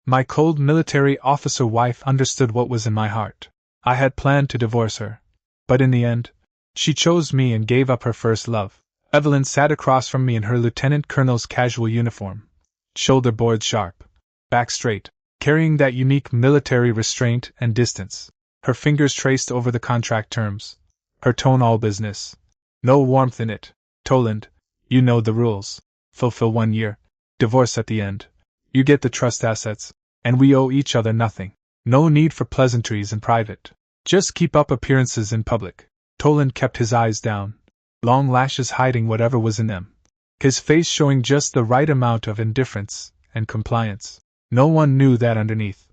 My cold military officer wife understood what was in my heart. I had planned to divorce her. But in the end, she chose me and gave up her first love. Evelyn sat across from me in her lieutenant colonel's casual uniform. Shoulder boards sharp, back straight, carrying that unique military restraint and distance. Her fingers traced over the contract terms. Her tone all business. No warmth in it. Toland, you know the rules. Fulfill 1 year. Divorce at the end. You get the trust assets, and we owe each other nothing. No need for pleasantries in private. Just keep up appearances in public. Toland kept his eyes down, long lashes hiding whatever was in them. His face showing just the right amount of indifference and compliance. No one knew that underneath.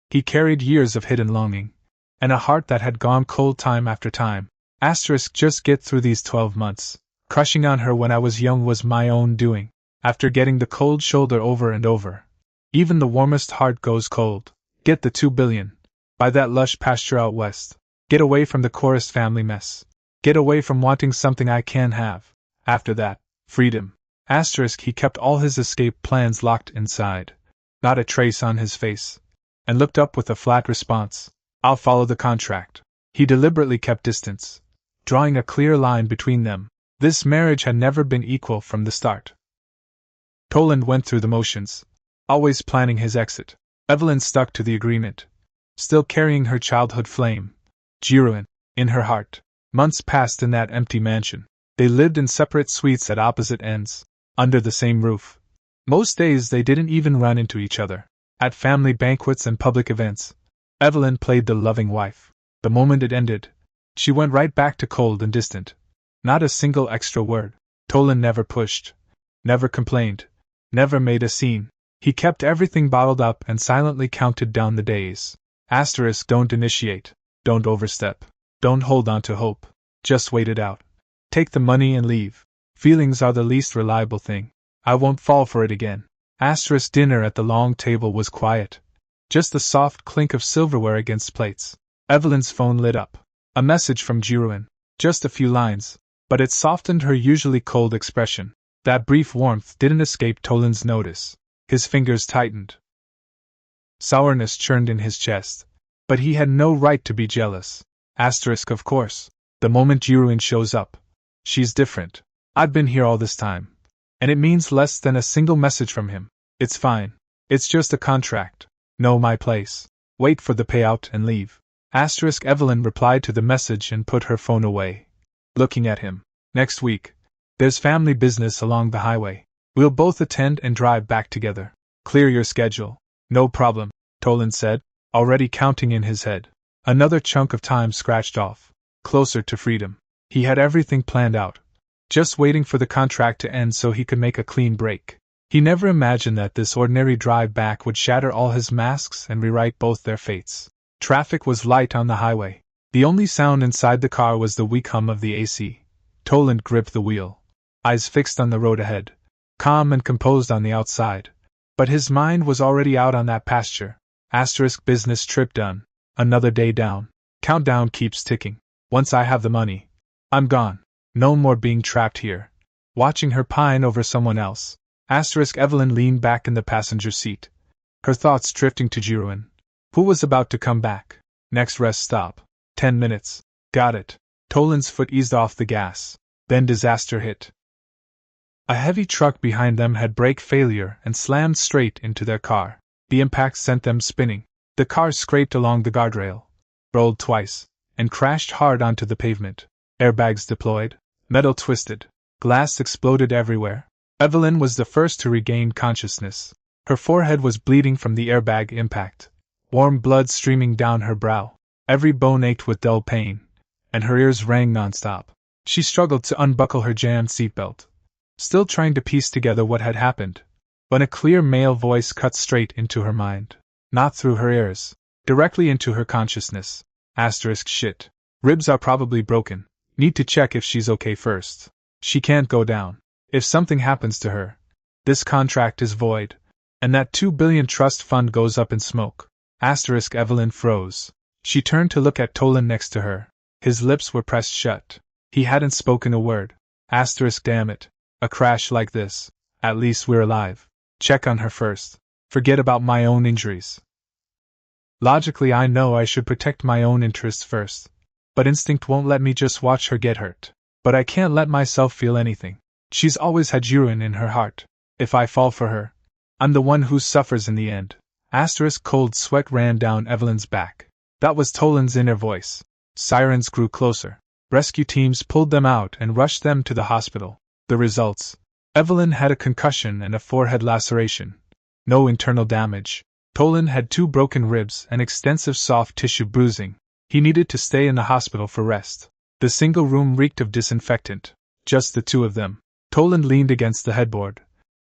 He carried years of hidden longing, and a heart that had gone cold time after time. Just get through these 12 months. Crushing on her when I was young was my own doing. After getting the cold shoulder over and over. Even the warmest heart goes cold. Get the 2 billion. Buy that lush pasture out west. Get away from the chorus family mess. Get away from wanting something I can't have. After that, freedom. He kept all his escape plans locked inside. Not a trace on his face. And looked up with a flat response. I'll follow the contract. He deliberately kept distance, drawing a clear line between them. This marriage had never been equal from the start. Toland went through the motions, always planning his exit. Evelyn stuck to the agreement, still carrying her childhood flame. Jiruin, in her heart. Months passed in that empty mansion. They lived in separate suites at opposite ends, under the same roof. Most days they didn't even run into each other. At family banquets and public events, Evelyn played the loving wife. The moment it ended, she went right back to cold and distant. Not a single extra word. Toland never pushed, never complained, never made a scene. He kept everything bottled up and silently counted down the days. Don't initiate, don't overstep, don't hold on to hope, just wait it out. Take the money and leave. Feelings are the least reliable thing. I won't fall for it again. Dinner at the long table was quiet. Just the soft clink of silverware against plates. Evelyn's phone lit up. A message from Jiruin. Just a few lines, but it softened her usually cold expression. That brief warmth didn't escape Toland's notice. His fingers tightened. Sourness churned in his chest. But he had no right to be jealous. Of course. The moment Jiruin shows up. She's different. I've been here all this time. And it means less than a single message from him. It's fine. It's just a contract. Know my place. Wait for the payout and leave. Evelyn replied to the message and put her phone away. Looking at him. Next week. There's family business along the highway. We'll both attend and drive back together. Clear your schedule. No problem, Toland said, already counting in his head. Another chunk of time scratched off. Closer to freedom. He had everything planned out. Just waiting for the contract to end so he could make a clean break. He never imagined that this ordinary drive back would shatter all his masks and rewrite both their fates. Traffic was light on the highway. The only sound inside the car was the weak hum of the AC. Toland gripped the wheel, eyes fixed on the road ahead, calm and composed on the outside. But his mind was already out on that pasture. Business trip done. Another day down. Countdown keeps ticking. Once I have the money, I'm gone. No more being trapped here, watching her pine over someone else. Evelyn leaned back in the passenger seat, her thoughts drifting to Jiruin, who was about to come back. Next rest stop. 10 minutes. Got it. Toland's foot eased off the gas. Then disaster hit. A heavy truck behind them had brake failure and slammed straight into their car. The impact sent them spinning. The car scraped along the guardrail, rolled twice, and crashed hard onto the pavement. Airbags deployed, metal twisted, glass exploded everywhere. Evelyn was the first to regain consciousness. Her forehead was bleeding from the airbag impact, warm blood streaming down her brow. Every bone ached with dull pain, and her ears rang nonstop. She struggled to unbuckle her jammed seatbelt, still trying to piece together what had happened, when a clear male voice cut straight into her mind. Not through her ears, directly into her consciousness. Shit. Ribs are probably broken. Need to check if she's okay first. She can't go down. If something happens to her, this contract is void, and that 2 billion trust fund goes up in smoke. Evelyn froze. She turned to look at Toland next to her. His lips were pressed shut. He hadn't spoken a word. Damn it. A crash like this. At least we're alive. Check on her first. Forget about my own injuries. Logically, I know I should protect my own interests first. But instinct won't let me just watch her get hurt. But I can't let myself feel anything. She's always had Jiren in her heart. If I fall for her, I'm the one who suffers in the end. Cold sweat ran down Evelyn's back. That was Toland's inner voice. Sirens grew closer. Rescue teams pulled them out and rushed them to the hospital. The results: Evelyn had a concussion and a forehead laceration. No internal damage. Toland had 2 broken ribs and extensive soft tissue bruising. He needed to stay in the hospital for rest. The single room reeked of disinfectant. Just the 2 of them. Toland leaned against the headboard,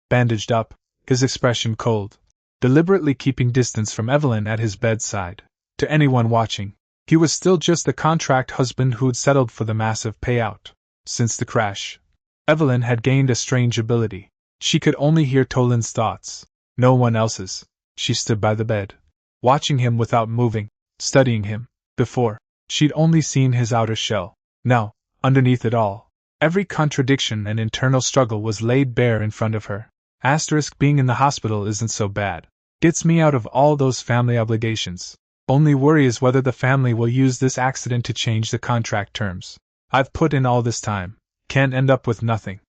bandaged up, his expression cold, deliberately keeping distance from Evelyn at his bedside. To anyone watching, he was still just the contract husband who'd settled for the massive payout. Since the crash, Evelyn had gained a strange ability. She could only hear Toland's thoughts, no one else's. She stood by the bed, watching him without moving, studying him. Before, she'd only seen his outer shell. Now, underneath it all, every contradiction and internal struggle was laid bare in front of her. Being in the hospital isn't so bad. Gets me out of all those family obligations. Only worry is whether the family will use this accident to change the contract terms. I've put in all this time. Can't end up with nothing.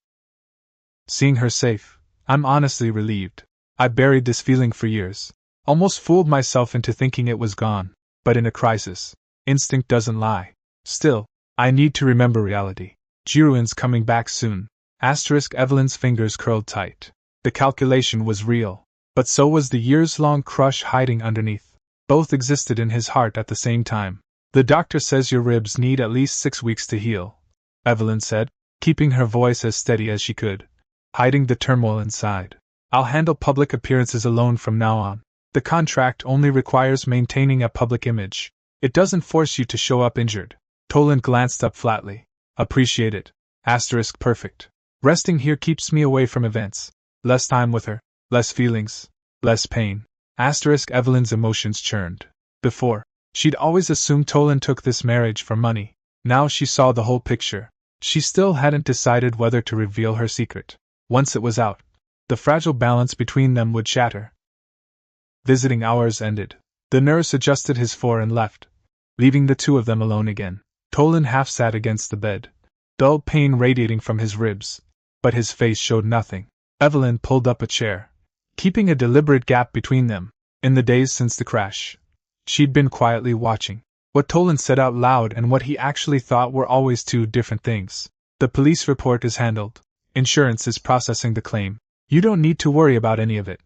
Seeing her safe, I'm honestly relieved. I buried this feeling for years. Almost fooled myself into thinking it was gone. But in a crisis, instinct doesn't lie. Still, I need to remember reality. Jiruin's coming back soon. Evelyn's fingers curled tight. The calculation was real. But so was the years-long crush hiding underneath. Both existed in his heart at the same time. The doctor says your ribs need at least 6 weeks to heal, Evelyn said, keeping her voice as steady as she could, hiding the turmoil inside. I'll handle public appearances alone from now on. The contract only requires maintaining a public image. It doesn't force you to show up injured. Toland glanced up flatly. Appreciate it. Perfect. Resting here keeps me away from events. Less time with her, less feelings, less pain. Evelyn's emotions churned. Before, she'd always assumed Toland took this marriage for money. Now she saw the whole picture. She still hadn't decided whether to reveal her secret. Once it was out, the fragile balance between them would shatter. Visiting hours ended. The nurse adjusted his fore and left, leaving the 2 of them alone again. Toland half sat against the bed, dull pain radiating from his ribs, but his face showed nothing. Evelyn pulled up a chair, keeping a deliberate gap between them. In the days since the crash, she'd been quietly watching. What Toland said out loud and what he actually thought were always 2 different things. The police report is handled. Insurance is processing the claim. You don't need to worry about any of it,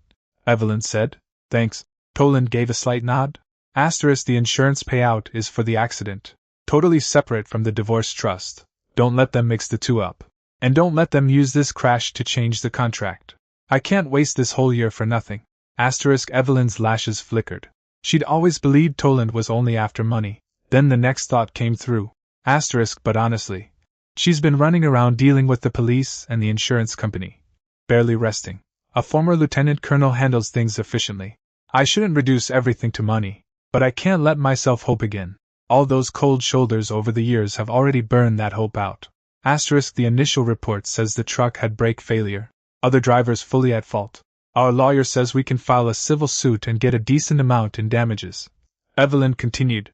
Evelyn said. Thanks. Toland gave a slight nod. The insurance payout is for the accident. Totally separate from the divorce trust. Don't let them mix the 2 up. And don't let them use this crash to change the contract. I can't waste this whole year for nothing. Evelyn's lashes flickered. She'd always believed Toland was only after money. Then the next thought came through. But honestly, she's been running around dealing with the police and the insurance company. Barely resting. A former lieutenant colonel handles things efficiently. I shouldn't reduce everything to money, but I can't let myself hope again. All those cold shoulders over the years have already burned that hope out. The initial report says the truck had brake failure. Other drivers fully at fault. Our lawyer says we can file a civil suit and get a decent amount in damages. Evelyn continued.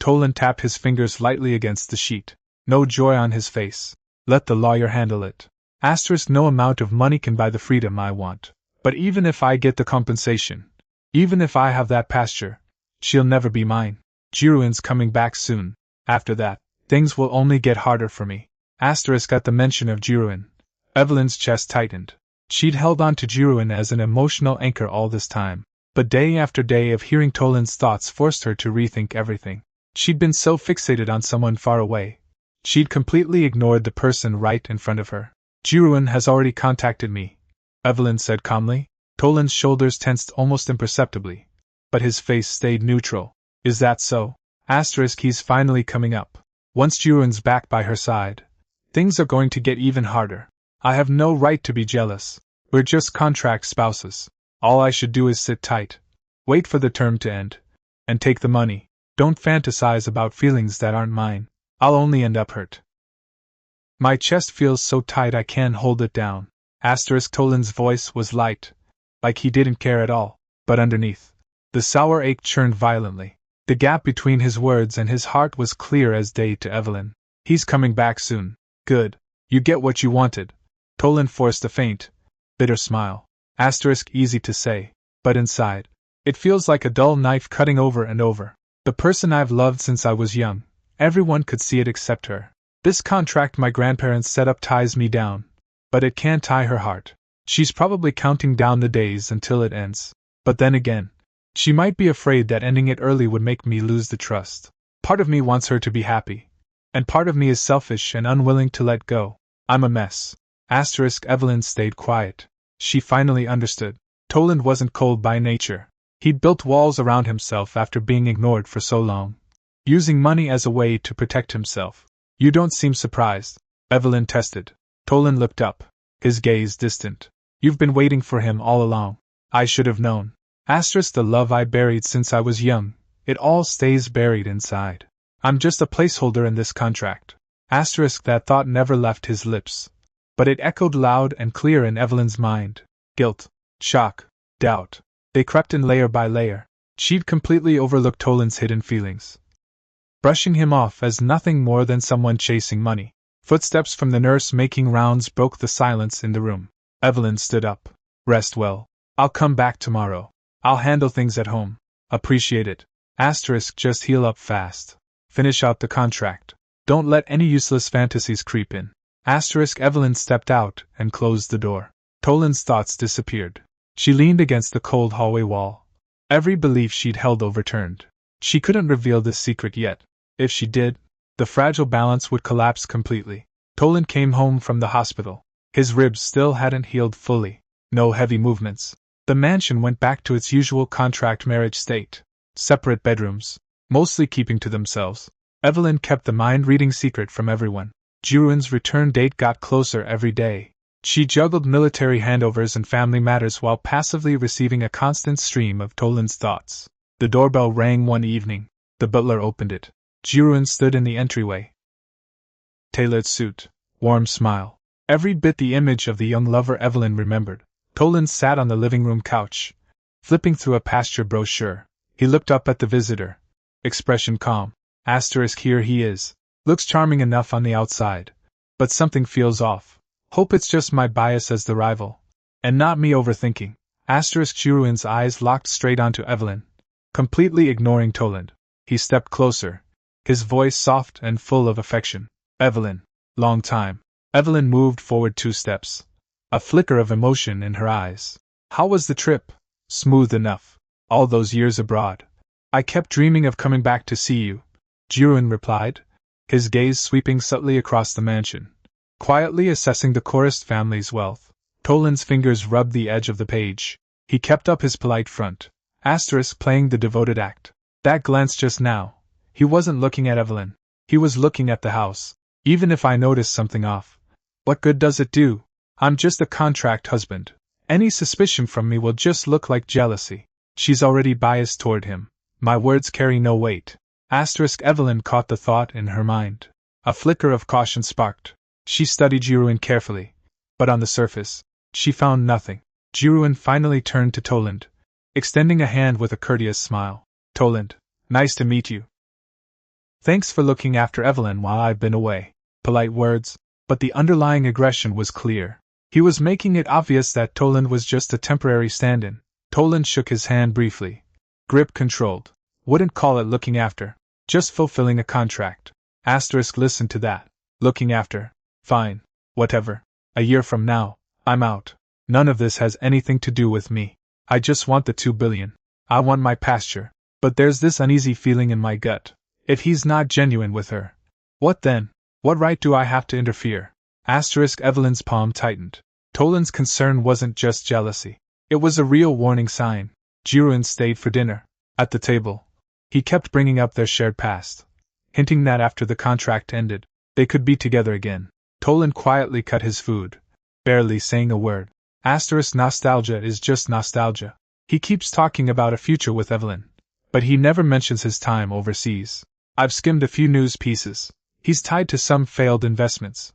Toland tapped his fingers lightly against the sheet. No joy on his face. Let the lawyer handle it. No amount of money can buy the freedom I want. But even if I get the compensation, even if I have that pasture, she'll never be mine. Jiruin's coming back soon. After that, things will only get harder for me. At the mention of Jiruin, Evelyn's chest tightened. She'd held on to Jiruin as an emotional anchor all this time. But day after day of hearing Toland's thoughts forced her to rethink everything. She'd been so fixated on someone far away. She'd completely ignored the person right in front of her. Jiruin has already contacted me, Evelyn said calmly. Toland's shoulders tensed almost imperceptibly, but his face stayed neutral. Is that so? He's finally coming up. Once Jiruin's back by her side, things are going to get even harder. I have no right to be jealous. We're just contract spouses. All I should do is sit tight, wait for the term to end, and take the money. Don't fantasize about feelings that aren't mine. I'll only end up hurt. My chest feels so tight I can't hold it down. Toland's voice was light, like he didn't care at all, but underneath, the sour ache churned violently. The gap between his words and his heart was clear as day to Evelyn. He's coming back soon. Good. You get what you wanted. Toland forced a faint, bitter smile. Easy to say, but inside, it feels like a dull knife cutting over and over. The person I've loved since I was young. Everyone could see it except her. This contract my grandparents set up ties me down, but it can't tie her heart. She's probably counting down the days until it ends. But then again, she might be afraid that ending it early would make me lose the trust. Part of me wants her to be happy, and part of me is selfish and unwilling to let go. I'm a mess. Evelyn stayed quiet. She finally understood. Toland wasn't cold by nature. He'd built walls around himself after being ignored for so long, using money as a way to protect himself. You don't seem surprised, Evelyn tested. Toland looked up, his gaze distant. You've been waiting for him all along. I should have known. The love I buried since I was young, it all stays buried inside. I'm just a placeholder in this contract. That thought never left his lips, but it echoed loud and clear in Evelyn's mind. Guilt, shock, doubt. They crept in layer by layer. She'd completely overlooked Toland's hidden feelings, brushing him off as nothing more than someone chasing money. Footsteps from the nurse making rounds broke the silence in the room. Evelyn stood up. Rest well. I'll come back tomorrow. I'll handle things at home. Appreciate it. Just heal up fast. Finish out the contract. Don't let any useless fantasies creep in. Evelyn stepped out and closed the door. Toland's thoughts disappeared. She leaned against the cold hallway wall. Every belief she'd held overturned. She couldn't reveal this secret yet. If she did, the fragile balance would collapse completely. Toland came home from the hospital. His ribs still hadn't healed fully. No heavy movements. The mansion went back to its usual contract marriage state. Separate bedrooms, mostly keeping to themselves. Evelyn kept the mind-reading secret from everyone. Jiruin's return date got closer every day. She juggled military handovers and family matters while passively receiving a constant stream of Toland's thoughts. The doorbell rang one evening. The butler opened it. Jiruin stood in the entryway. Tailored suit, warm smile. Every bit the image of the young lover Evelyn remembered. Toland sat on the living room couch, flipping through a pasture brochure. He looked up at the visitor. Expression calm. Here he is. Looks charming enough on the outside. But something feels off. Hope it's just my bias as the rival. And not me overthinking. Jiruin's eyes locked straight onto Evelyn, completely ignoring Toland. He stepped closer, his voice soft and full of affection. Evelyn. Long time. Evelyn moved forward 2 steps. A flicker of emotion in her eyes. How was the trip? Smooth enough. All those years abroad. I kept dreaming of coming back to see you, Jiruin replied, his gaze sweeping subtly across the mansion, quietly assessing the Chorist family's wealth. Toland's fingers rubbed the edge of the page. He kept up his polite front, playing the devoted act. That glance just now. He wasn't looking at Evelyn. He was looking at the house. Even if I notice something off, what good does it do? I'm just a contract husband. Any suspicion from me will just look like jealousy. She's already biased toward him. My words carry no weight. Evelyn caught the thought in her mind. A flicker of caution sparked. She studied Jiruin carefully, but on the surface, she found nothing. Jiruin finally turned to Toland, extending a hand with a courteous smile. Toland, nice to meet you. Thanks for looking after Evelyn while I've been away. Polite words, but the underlying aggression was clear. He was making it obvious that Toland was just a temporary stand-in. Toland shook his hand briefly. Grip controlled. Wouldn't call it looking after. Just fulfilling a contract. Listen to that. Looking after. Fine. Whatever. A year from now, I'm out. None of this has anything to do with me. I just want the 2 billion. I want my pasture. But there's this uneasy feeling in my gut. If he's not genuine with her, what then? What right do I have to interfere? Evelyn's palm tightened. Toland's concern wasn't just jealousy. It was a real warning sign. Jiruin stayed for dinner. At the table, he kept bringing up their shared past, hinting that after the contract ended, they could be together again. Toland quietly cut his food, barely saying a word. Nostalgia is just nostalgia. He keeps talking about a future with Evelyn, but he never mentions his time overseas. I've skimmed a few news pieces. He's tied to some failed investments.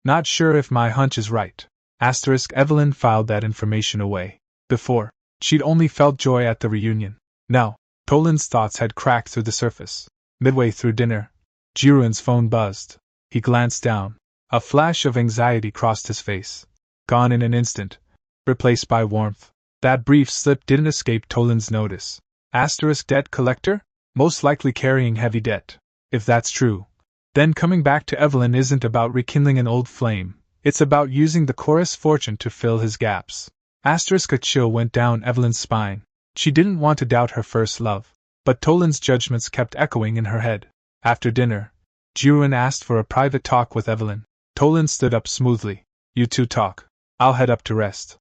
Not sure if my hunch is right. Evelyn filed that information away. Before, she'd only felt joy at the reunion. Now, Toland's thoughts had cracked through the surface. Midway through dinner, Jiruin's phone buzzed. He glanced down. A flash of anxiety crossed his face. Gone in an instant, replaced by warmth. That brief slip didn't escape Toland's notice. Debt collector? Most likely carrying heavy debt. If that's true, then coming back to Evelyn isn't about rekindling an old flame, it's about using the chorus fortune to fill his gaps. A chill went down Evelyn's spine. She didn't want to doubt her first love, but Toland's judgments kept echoing in her head. After dinner, Jiruin asked for a private talk with Evelyn. Toland stood up smoothly. You two talk. I'll head up to rest.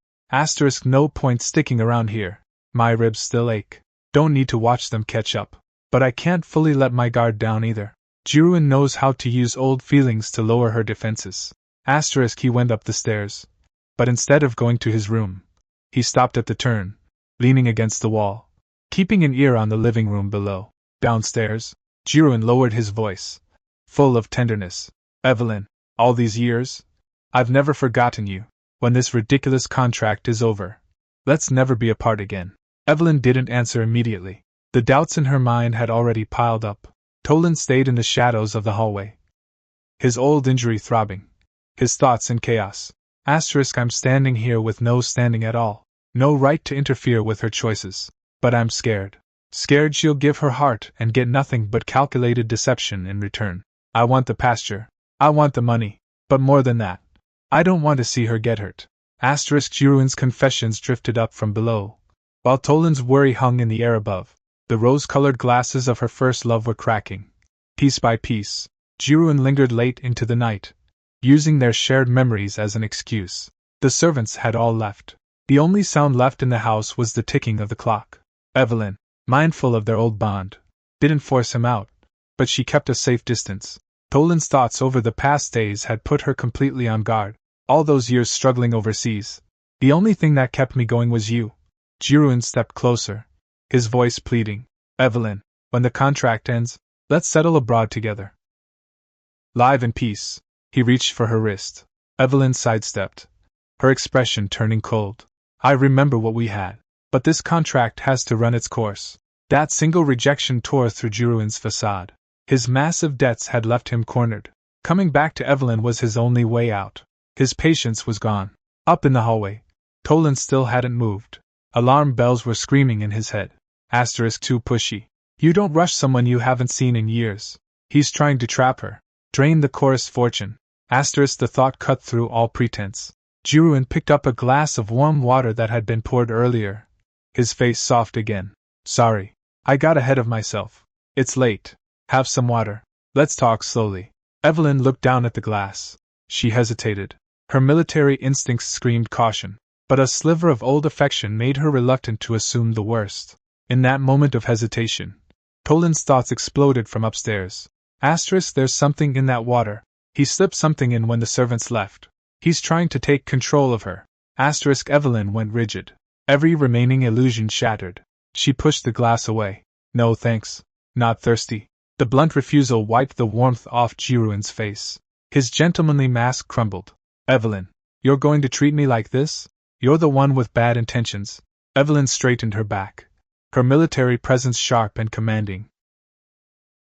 No point sticking around here. My ribs still ache. Don't need to watch them catch up. But I can't fully let my guard down either. Jiruin knows how to use old feelings to lower her defenses. He went up the stairs. But instead of going to his room, he stopped at the turn, leaning against the wall, keeping an ear on the living room below. Downstairs, Jiruin lowered his voice, full of tenderness. Evelyn, all these years? I've never forgotten you. When this ridiculous contract is over, let's never be apart again. Evelyn didn't answer immediately. The doubts in her mind had already piled up. Toland stayed in the shadows of the hallway, his old injury throbbing, his thoughts in chaos. I'm standing here with no standing at all. No right to interfere with her choices. But I'm scared. Scared she'll give her heart and get nothing but calculated deception in return. I want the pasture. I want the money. But more than that, I don't want to see her get hurt. Jiruin's confessions drifted up from below, while Toland's worry hung in the air above. The rose-colored glasses of her first love were cracking. Piece by piece, Jiruin lingered late into the night, using their shared memories as an excuse. The servants had all left. The only sound left in the house was the ticking of the clock. Evelyn, mindful of their old bond, didn't force him out, but she kept a safe distance. Toland's thoughts over the past days had put her completely on guard. All those years struggling overseas. The only thing that kept me going was you. Jiruin stepped closer, his voice pleading. Evelyn, when the contract ends, let's settle abroad together. Live in peace. He reached for her wrist. Evelyn sidestepped, her expression turning cold. I remember what we had. But this contract has to run its course. That single rejection tore through Jiruin's facade. His massive debts had left him cornered. Coming back to Evelyn was his only way out. His patience was gone. Up in the hallway, Toland still hadn't moved. Alarm bells were screaming in his head. Too pushy. You don't rush someone you haven't seen in years. He's trying to trap her. Drain the chorus fortune. The thought cut through all pretense. Jiruin picked up a glass of warm water that had been poured earlier. His face soft again. Sorry. I got ahead of myself. It's late. Have some water. Let's talk slowly. Evelyn looked down at the glass. She hesitated. Her military instincts screamed caution, but a sliver of old affection made her reluctant to assume the worst. In that moment of hesitation, Toland's thoughts exploded from upstairs. There's something in that water. He slipped something in when the servants left. He's trying to take control of her. Evelyn went rigid. Every remaining illusion shattered. She pushed the glass away. No thanks. Not thirsty. The blunt refusal wiped the warmth off Jiruin's face. His gentlemanly mask crumbled. Evelyn, you're going to treat me like this? You're the one with bad intentions. Evelyn straightened her back, her military presence sharp and commanding.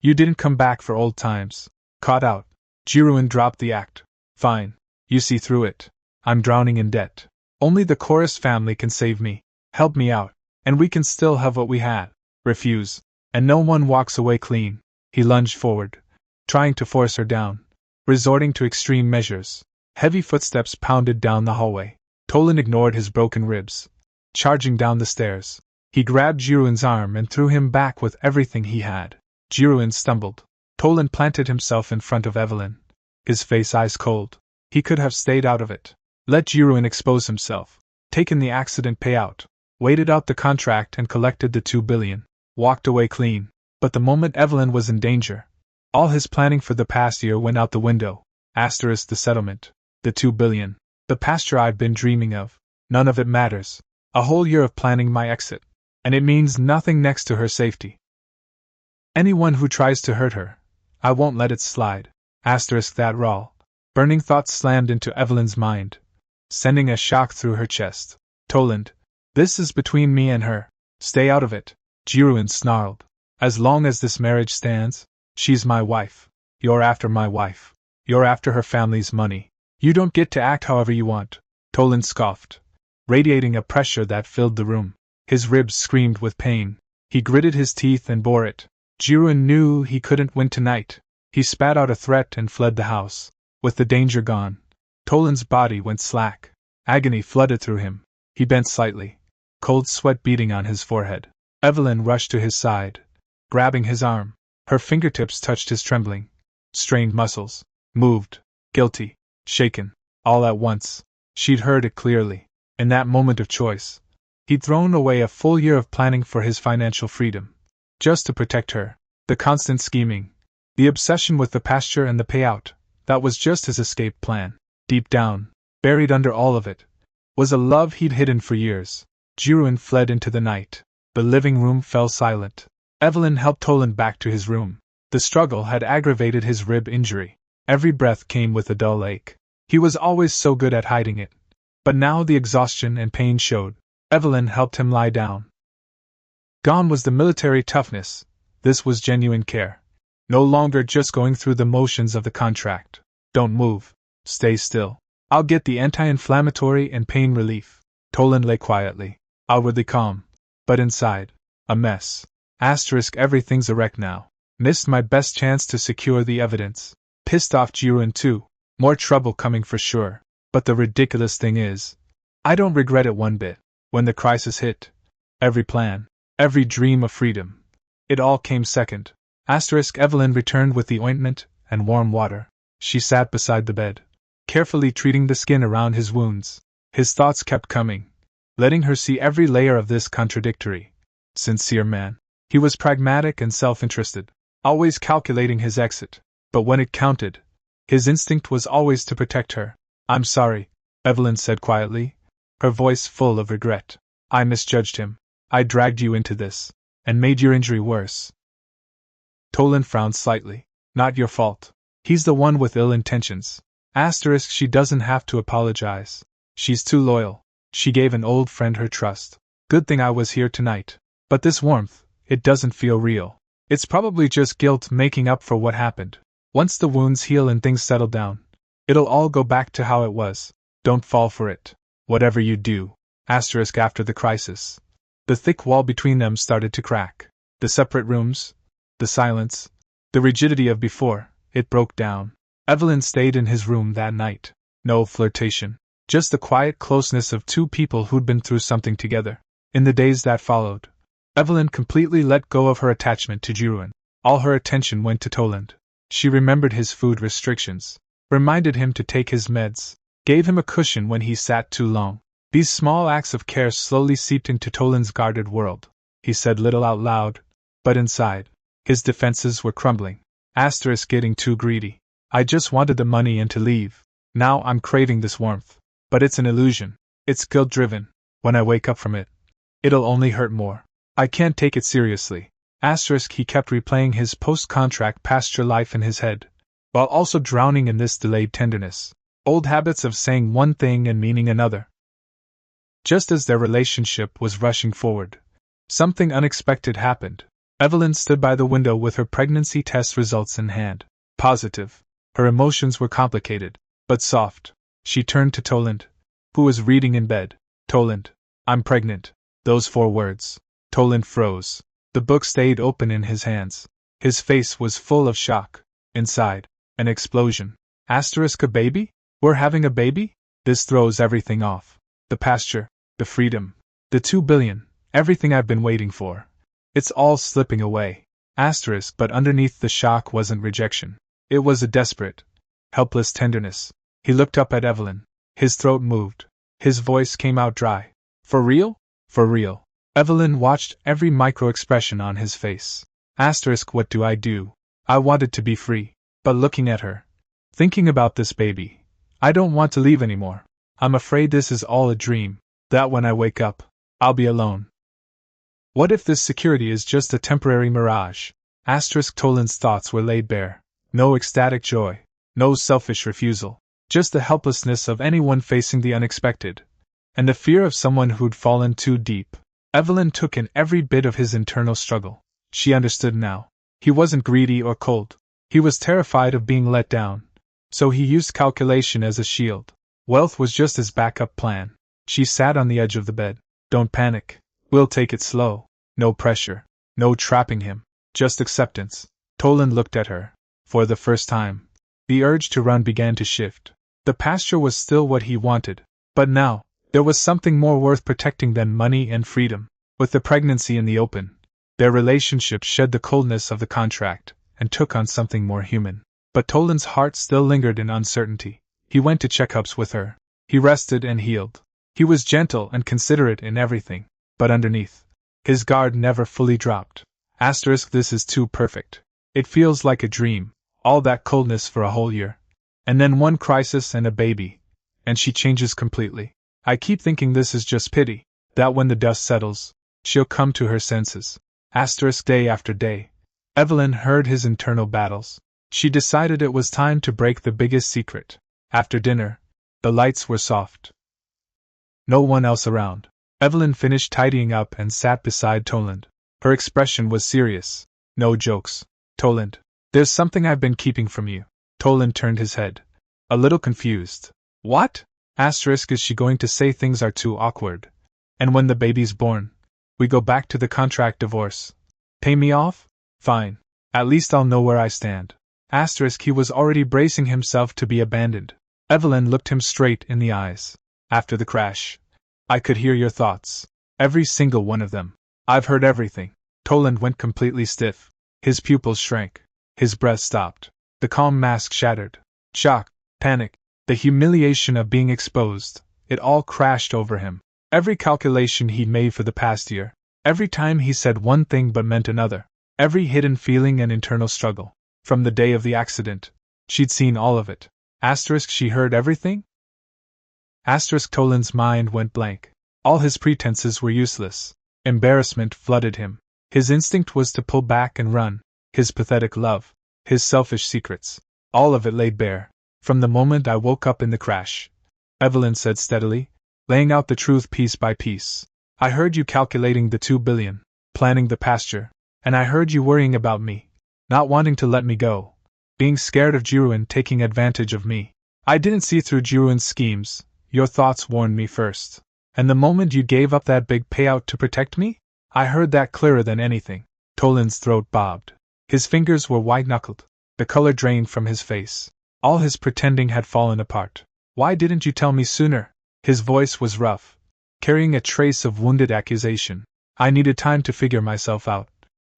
You didn't come back for old times. Caught out. Jiruin dropped the act. Fine. You see through it. I'm drowning in debt. Only the chorus family can save me. Help me out, and we can still have what we had. Refuse, and no one walks away clean. He lunged forward, trying to force her down, resorting to extreme measures. Heavy footsteps pounded down the hallway. Toland ignored his broken ribs. Charging down the stairs, he grabbed Jiruin's arm and threw him back with everything he had. Jiruin stumbled. Toland planted himself in front of Evelyn, his face ice cold. He could have stayed out of it. Let Jiruin expose himself. Taken the accident payout. Waited out the contract and collected the $2 billion. Walked away clean. But the moment Evelyn was in danger, all his planning for the past year went out the window. The settlement. The $2 billion. The pasture I've been dreaming of. None of it matters. A whole year of planning my exit. And it means nothing next to her safety. Anyone who tries to hurt her, I won't let it slide. That raw, burning thought slammed into Evelyn's mind, sending a shock through her chest. Toland, This is between me and her. Stay out of it, Jiruin snarled. As long as this marriage stands, she's my wife. You're after my wife. You're after her family's money. You don't get to act however you want, Toland scoffed, radiating a pressure that filled the room. His ribs screamed with pain. He gritted his teeth and bore it. Jiruin knew he couldn't win tonight. He spat out a threat and fled the house. With the danger gone, Toland's body went slack. Agony flooded through him. He bent slightly, cold sweat beading on his forehead. Evelyn rushed to his side, grabbing his arm. Her fingertips touched his trembling, strained muscles. Moved, guilty, shaken, all at once. She'd heard it clearly. In that moment of choice, he'd thrown away a full year of planning for his financial freedom, just to protect her. The constant scheming, the obsession with the pasture and the payout, that was just his escape plan. Deep down, buried under all of it, was a love he'd hidden for years. Jiruin fled into the night. The living room fell silent. Evelyn helped Toland back to his room. The struggle had aggravated his rib injury. Every breath came with a dull ache. He was always so good at hiding it. But now the exhaustion and pain showed. Evelyn helped him lie down. Gone was the military toughness. This was genuine care. No longer just going through the motions of the contract. Don't move. Stay still. I'll get the anti-inflammatory and pain relief. Toland lay quietly, outwardly calm, but inside, a mess. Everything's a wreck now. Missed my best chance to secure the evidence. Pissed off Jiruin too. More trouble coming for sure. But the ridiculous thing is, I don't regret it one bit. When the crisis hit, every plan, every dream of freedom, it all came second. Evelyn returned with the ointment and warm water. She sat beside the bed, carefully treating the skin around his wounds. His thoughts kept coming, letting her see every layer of this contradictory, sincere man. He was pragmatic and self-interested, always calculating his exit. But when it counted, his instinct was always to protect her. I'm sorry, Evelyn said quietly, her voice full of regret. I misjudged him. I dragged you into this, and made your injury worse. Toland frowned slightly. Not your fault. He's the one with ill intentions. She doesn't have to apologize. She's too loyal. She gave an old friend her trust. Good thing I was here tonight. But this warmth, it doesn't feel real. It's probably just guilt making up for what happened. Once the wounds heal and things settle down, it'll all go back to how it was. Don't fall for it. Whatever you do. After the crisis. The thick wall between them started to crack. The separate rooms, the silence, the rigidity of before, it broke down. Evelyn stayed in his room that night. No flirtation. Just the quiet closeness of two people who'd been through something together. In the days that followed, Evelyn completely let go of her attachment to Jiruin. All her attention went to Toland. She remembered his food restrictions, reminded him to take his meds, gave him a cushion when he sat too long. These small acts of care slowly seeped into Toland's guarded world. He said little out loud, but inside, his defenses were crumbling. Getting too greedy. I just wanted the money and to leave. Now I'm craving this warmth. But it's an illusion. It's guilt-driven. When I wake up from it, it'll only hurt more. I can't take it seriously. He kept replaying his post-contract pasture life in his head, while also drowning in this delayed tenderness. Old habits of saying one thing and meaning another. Just as their relationship was rushing forward, something unexpected happened. Evelyn stood by the window with her pregnancy test results in hand. Positive. Her emotions were complicated, but soft. She turned to Toland, who was reading in bed. Toland, I'm pregnant. Those 4 words. Toland froze. The book stayed open in his hands. His face was full of shock. Inside, an explosion. A baby? We're having a baby? This throws everything off. The pasture, the freedom, the 2 billion, everything I've been waiting for. It's all slipping away. But underneath the shock wasn't rejection. It was a desperate, helpless tenderness. He looked up at Evelyn. His throat moved. His voice came out dry. For real? For real. Evelyn watched every micro-expression on his face. What do I do? I wanted to be free. But looking at her, thinking about this baby, I don't want to leave anymore. I'm afraid this is all a dream. That when I wake up, I'll be alone. What if this security is just a temporary mirage? Toland's thoughts were laid bare. No ecstatic joy. No selfish refusal. Just the helplessness of anyone facing the unexpected. and the fear of someone who'd fallen too deep. Evelyn took in every bit of his internal struggle. She understood now. He wasn't greedy or cold. He was terrified of being let down. So he used calculation as a shield. Wealth was just his backup plan. She sat on the edge of the bed. Don't panic. We'll take it slow. No pressure. No trapping him. Just acceptance. Toland looked at her. For the first time, the urge to run began to shift. The pasture was still what he wanted. But now, there was something more worth protecting than money and freedom. With the pregnancy in the open, their relationship shed the coldness of the contract and took on something more human. But Toland's heart still lingered in uncertainty. He went to checkups with her. He rested and healed. He was gentle and considerate in everything. But underneath, his guard never fully dropped. This is too perfect. It feels like a dream. All that coldness for a whole year. And then one crisis and a baby. And she changes completely. I keep thinking this is just pity. That when the dust settles, she'll come to her senses. Day after day, Evelyn heard his internal battles. She decided it was time to break the biggest secret. After dinner, the lights were soft. No one else around. Evelyn finished tidying up and sat beside Toland. Her expression was serious. No jokes. Toland, there's something I've been keeping from you. Toland turned his head. A little confused. What? Is she going to say things are too awkward? And when the baby's born, we go back to the contract divorce. Pay me off? Fine. At least I'll know where I stand. He was already bracing himself to be abandoned. Evelyn looked him straight in the eyes. After the crash, I could hear your thoughts. Every single one of them. I've heard everything. Toland went completely stiff. His pupils shrank. His breath stopped. The calm mask shattered. Shock, panic, the humiliation of being exposed, it all crashed over him. Every calculation he'd made for the past year. Every time he said one thing but meant another. Every hidden feeling and internal struggle. From the day of the accident, she'd seen all of it. She heard everything? Toland's mind went blank. All his pretenses were useless. Embarrassment flooded him. His instinct was to pull back and run. His pathetic love. His selfish secrets. All of it laid bare. From the moment I woke up in the crash, Evelyn said steadily, laying out the truth piece by piece. I heard you calculating the 2 billion, planning the pasture, and I heard you worrying about me, not wanting to let me go, being scared of Jiruin taking advantage of me. I didn't see through Jiruin's schemes. Your thoughts warned me first. And the moment you gave up that big payout to protect me, I heard that clearer than anything. Toland's throat bobbed. His fingers were white-knuckled. The color drained from his face. All his pretending had fallen apart. Why didn't you tell me sooner? His voice was rough, carrying a trace of wounded accusation. I needed time to figure myself out.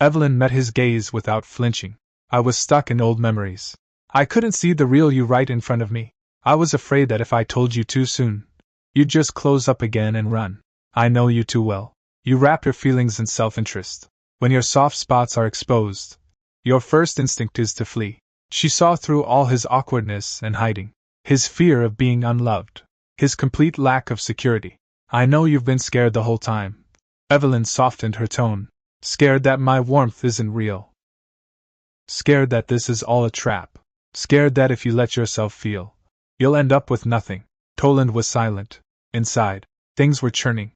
Evelyn met his gaze without flinching. I was stuck in old memories. I couldn't see the real you right in front of me. I was afraid that if I told you too soon, you'd just close up again and run. I know you too well. You wrap your feelings in self-interest. When your soft spots are exposed, your first instinct is to flee. She saw through all his awkwardness and hiding. His fear of being unloved. His complete lack of security. I know you've been scared the whole time. Evelyn softened her tone. Scared that my warmth isn't real. Scared that this is all a trap. Scared that if you let yourself feel, you'll end up with nothing. Toland was silent. Inside, things were churning.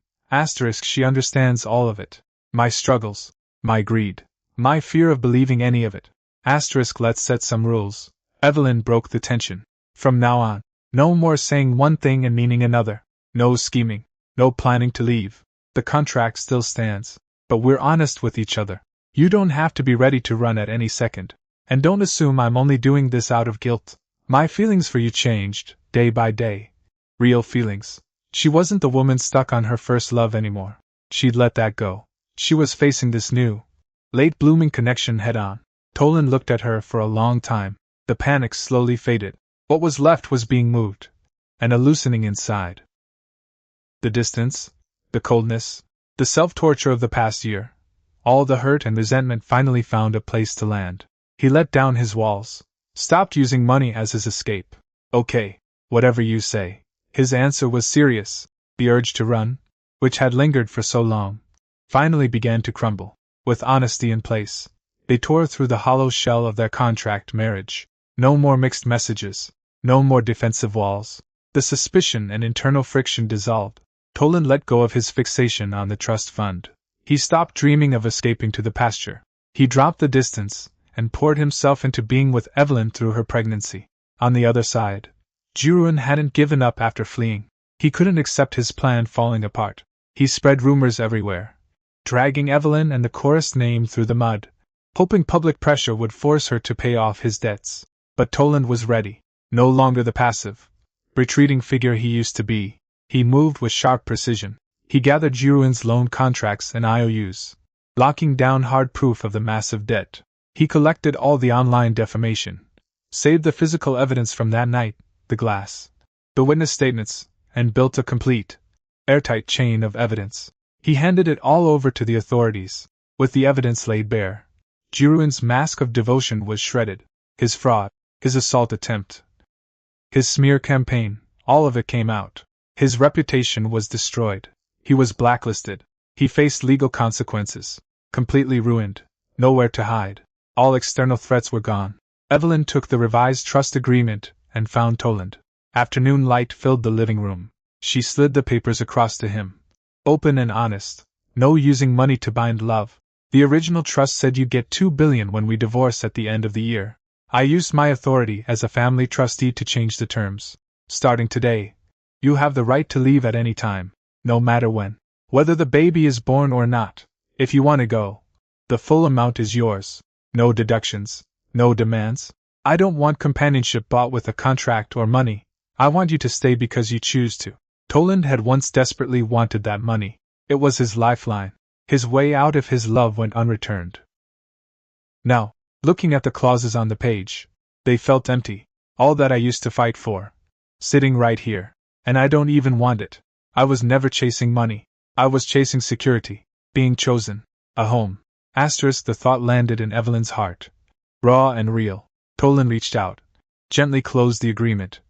She understands all of it. My struggles. My greed. My fear of believing any of it. Let's set some rules. Evelyn broke the tension. From now on, no more saying one thing and meaning another. No scheming. No planning to leave. The contract still stands. But we're honest with each other. You don't have to be ready to run at any second. And don't assume I'm only doing this out of guilt. My feelings for you changed, day by day. Real feelings. She wasn't the woman stuck on her first love anymore. She'd let that go. She was facing this new, late-blooming connection head-on. Toland looked at her for a long time. The panic slowly faded. What was left was being moved, and a loosening inside. The distance, the coldness, the self-torture of the past year, all the hurt and resentment finally found a place to land. He let down his walls, stopped using money as his escape. Okay, whatever you say. His answer was serious. The urge to run, which had lingered for so long, finally began to crumble. With honesty in place, they tore through the hollow shell of their contract marriage. No more mixed messages. No more defensive walls. The suspicion and internal friction dissolved. Toland let go of his fixation on the trust fund. He stopped dreaming of escaping to the pasture. He dropped the distance, and poured himself into being with Evelyn through her pregnancy. On the other side, Jiruin hadn't given up after fleeing. He couldn't accept his plan falling apart. He spread rumors everywhere, dragging Evelyn and the chorus name through the mud, hoping public pressure would force her to pay off his debts. But Toland was ready. No longer the passive, retreating figure he used to be. He moved with sharp precision. He gathered Jiruin's loan contracts and IOUs, locking down hard proof of the massive debt. He collected all the online defamation, saved the physical evidence from that night, the glass, the witness statements, and built a complete, airtight chain of evidence. He handed it all over to the authorities. With the evidence laid bare, Jiruin's mask of devotion was shredded. His fraud, his assault attempt, his smear campaign, all of it came out. His reputation was destroyed. He was blacklisted. He faced legal consequences. Completely ruined. Nowhere to hide. All external threats were gone. Evelyn took the revised trust agreement and found Toland. Afternoon light filled the living room. She slid the papers across to him. Open and honest. No using money to bind love. The original trust said you'd get $2 billion when we divorce at the end of the year. I used my authority as a family trustee to change the terms. Starting today, you have the right to leave at any time, no matter when. Whether the baby is born or not. If you want to go, the full amount is yours. No deductions, no demands. I don't want companionship bought with a contract or money. I want you to stay because you choose to. Toland had once desperately wanted that money. It was his lifeline, his way out if his love went unreturned. Now, looking at the clauses on the page, they felt empty. All that I used to fight for, sitting right here. And I don't even want it. I was never chasing money. I was chasing security. Being chosen. A home. Asterisk, the thought landed in Evelyn's heart. Raw and real. Toland reached out, gently closed the agreement,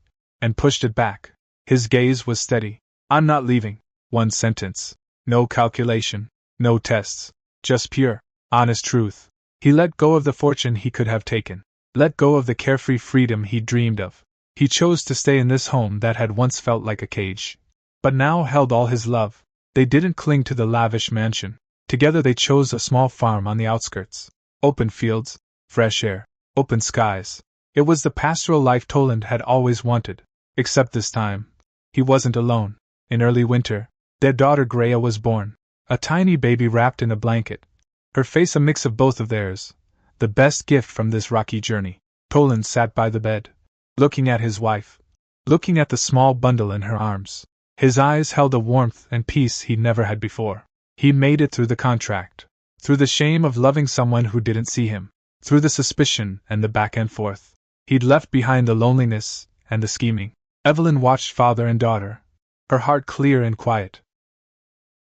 and pushed it back. His gaze was steady. I'm not leaving. One sentence. No calculation. No tests. Just pure, honest truth. He let go of the fortune he could have taken. Let go of the carefree freedom he dreamed of. He chose to stay in this home that had once felt like a cage, but now held all his love. They didn't cling to the lavish mansion. Together they chose a small farm on the outskirts. Open fields, fresh air, open skies. It was the pastoral life Toland had always wanted. Except this time, he wasn't alone. In early winter, their daughter Greya was born. A tiny baby wrapped in a blanket. Her face a mix of both of theirs. The best gift from this rocky journey. Toland sat by the bed, looking at his wife, looking at the small bundle in her arms. His eyes held a warmth and peace he'd never had before. He made it through the contract, through the shame of loving someone who didn't see him, through the suspicion and the back and forth. He'd left behind the loneliness and the scheming. Evelyn watched father and daughter, her heart clear and quiet.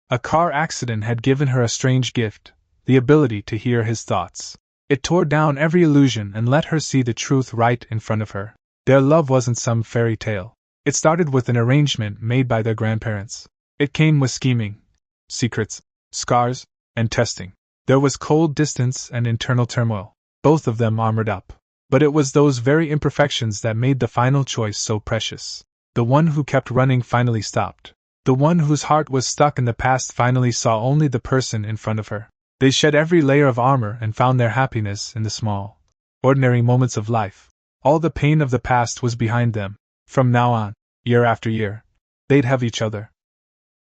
A car accident had given her a strange gift, the ability to hear his thoughts. It tore down every illusion and let her see the truth right in front of her. Their love wasn't some fairy tale. It started with an arrangement made by their grandparents. It came with scheming, secrets, scars, and testing. There was cold distance and internal turmoil, both of them armored up. But it was those very imperfections that made the final choice so precious. The one who kept running finally stopped. The one whose heart was stuck in the past finally saw only the person in front of her. They shed every layer of armor and found their happiness in the small, ordinary moments of life. All the pain of the past was behind them. From now on, year after year, they'd have each other.